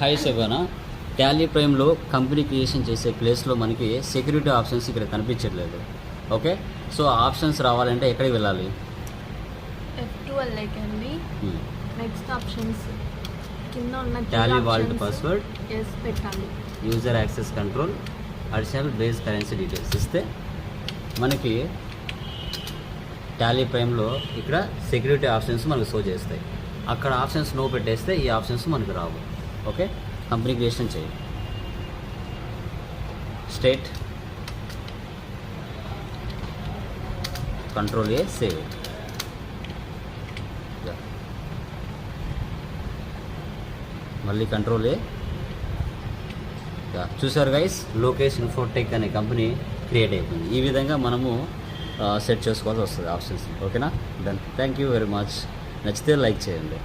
Hi శోభన, Tally ప్రైమ్లో company creation చేసే ప్లేస్లో మనకి సెక్యూరిటీ ఆప్షన్స్ ఇక్కడ కనిపించట్లేదు. ఓకే, సో ఆప్షన్స్ రావాలంటే ఎక్కడికి వెళ్ళాలి? F12 లేకండి. నెక్స్ట్ ఆప్షన్స్ కింద ఉన్న టాలీ వాల్ట్ పాస్వర్డ్ ఎస్ పెట్టాలి. User access control, additional base currency details ఇస్తే మనకి టాలీ ప్రైమ్లో ఇక్కడ సెక్యూరిటీ ఆప్షన్స్ మనకు షో చేస్తాయి. అక్కడ ఆప్షన్స్ నో పెట్టేస్తే ఈ ఆప్షన్స్ మనకు రావు. ఓకే, కంపెనీ క్రియేషన్ చేయి. State control A save. మళ్ళీ కంట్రోల్ ఏ. చూసారు గైస్, లోకేష్ ఇన్ఫోటెక్ అనే కంపెనీ క్రియేట్ అయిపోయింది. ఈ విధంగా మనము సెట్ చేసుకోవాల్సి వస్తుంది ఆప్షన్స్. ఓకేనా, done. Thank you very much. నచ్చితే లైక్ చేయండి.